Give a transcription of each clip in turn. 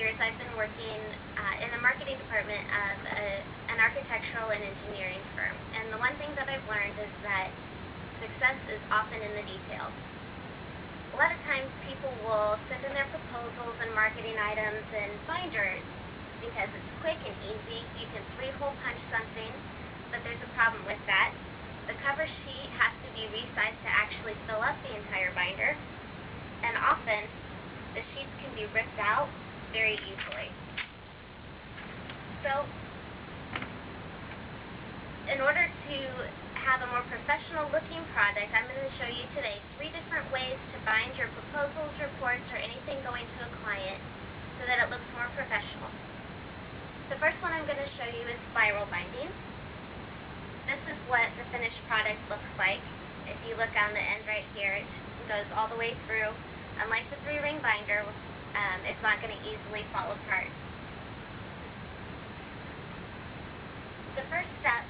years, I've been working in the marketing department of an architectural and engineering firm. And the one thing that I've learned is that success is often in the details. A lot of times people will send in their proposals and marketing items and binders because it's quick and easy. You can three-hole punch something, but there's a problem with that. The cover sheet has to be resized to actually fill up the entire binder, and often the sheets can be ripped out very easily. So, in order to have a more professional looking product, I'm going to show you today 3 different ways to bind your proposals, reports, or anything going to a client so that it looks more professional. The first one I'm going to show you is spiral binding. This is what the finished product looks like. If you look on the end right here, it goes all the way through. Unlike the 3-ring binder, it's not going to easily fall apart. The first step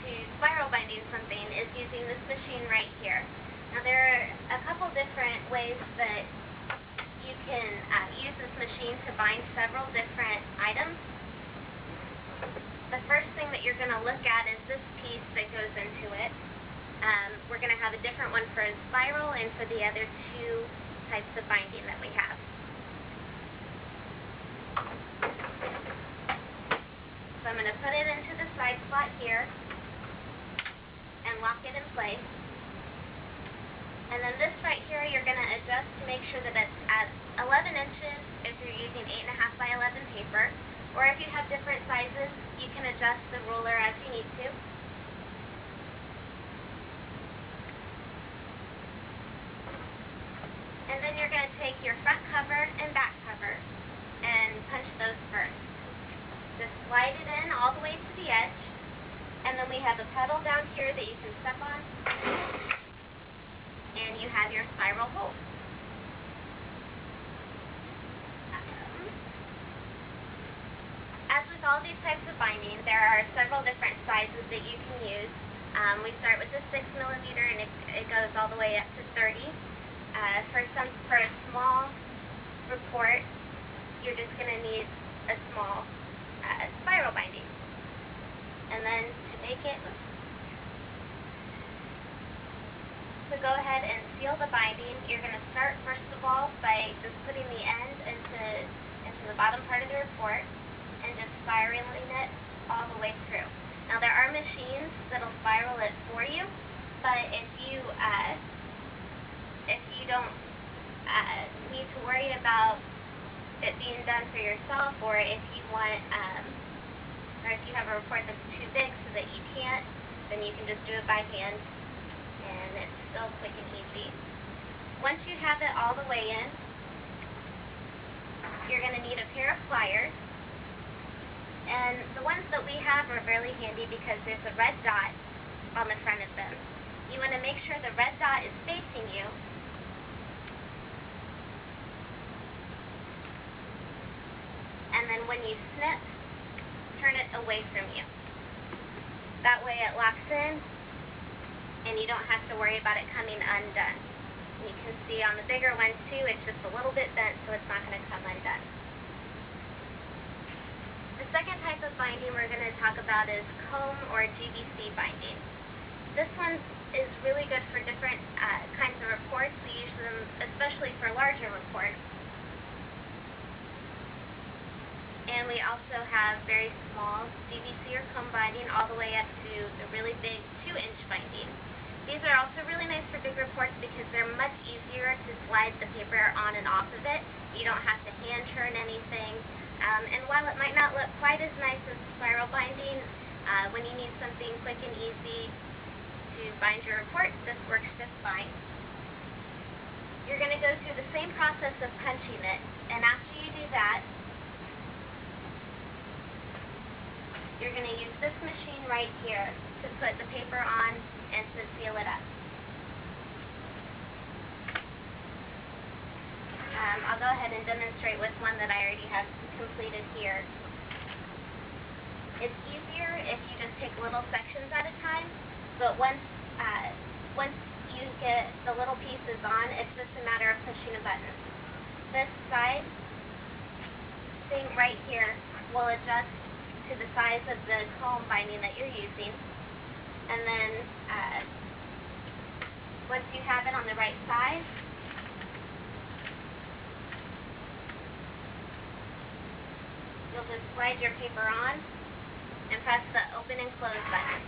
to spiral binding something is using this machine right here. Now there are a couple different ways that you can use this machine to bind several different items. The first thing that you're going to look at is this piece that goes into it. We're going to have a different one for a spiral and for the other 2 types of binding that we have. So I'm going to put it into the side slot here and lock it in place. And then this right here you're going to adjust to make sure that it's at 11 inches if you're using 8.5 by 11 paper. Or if you have different sizes, you can adjust the ruler as you need to. And then you're going to take your front cover and back cover and punch those first. Just slide it in all the way to the edge. And then we have a pedal down here that you can step on. And you have your spiral hole. As with all these types of binding, there are several different sizes that you can use. We start with the 6mm and it goes all the way up to 30. For a small report, you're just going to need a small spiral binding. And then to make it, to go ahead and seal the binding, you're going to start first of all by just putting the end into the bottom part of the report and just spiraling it all the way through. Now there are machines that'll spiral it for you, but if you don't need to worry about it being done for yourself, or if you want, or if you have a report that's too big so that you can't, then you can just do it by hand, and it's still quick and easy. Once you have it all the way in, you're going to need a pair of pliers. And the ones that we have are really handy because there's a red dot on the front of them. You want to make sure the red dot is facing you. And then when you snip, turn it away from you. That way it locks in and you don't have to worry about it coming undone. You can see on the bigger one too, it's just a little bit bent, so it's not going to come undone. The second type of binding we're going to talk about is comb or GBC binding. This one is really good for different kinds of reports. We use them especially for larger reports. And we also have very small GBC or comb binding all the way up to the really big 2-inch binding. These are also really nice for big reports because they're much easier to slide the paper on and off of it. You don't have to hand turn anything. And while it might not look quite as nice as spiral binding, when you need something quick and easy to bind your report, this works just fine. You're going to go through the same process of punching it, and after you do that, you're going to use this machine right here to put the paper on and to seal it up. I'll go ahead and demonstrate with one that I already have completed here. It's easier if you just take little sections at a time, but once you get the little pieces on, it's just a matter of pushing a button. This side binding right here will adjust to the size of the comb binding that you're using. And then once you have it on the right size, you'll just slide your paper on and press the open and close button.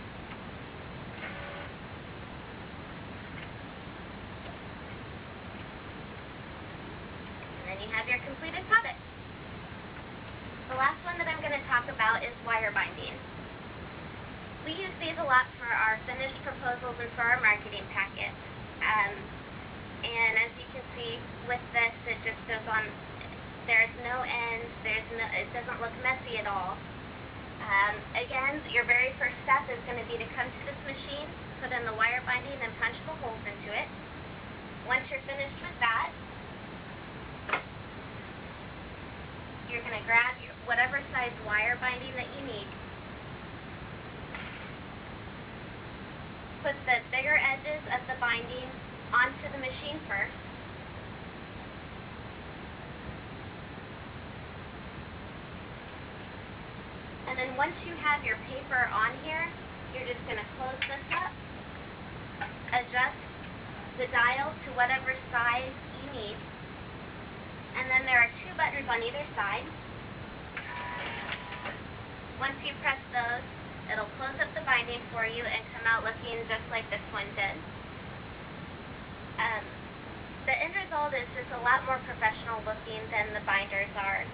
And then you have your completed product. The last one that I'm going to talk about is wire binding. We use these a lot for our finished proposals and for our marketing packets. And as you can see with this, it just goes on. There's no end. It doesn't look messy at all. Again, your very first step is going to be to come to this machine, put in the wire binding, and punch the holes into it. Once you're finished with that, you're going to grab whatever size wire binding that you need. Put the bigger edges of the binding onto the machine first. And then once you have your paper on here, you're just going to close this up, adjust the dial to whatever size you need, and then there are two buttons on either side. Once you press those, it'll close up the binding for you and come out looking just like this one did. The end result is just a lot more professional looking than the binders are.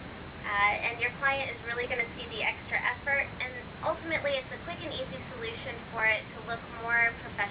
And your client is really going to see the extra effort, and ultimately it's a quick and easy solution for it to look more professional.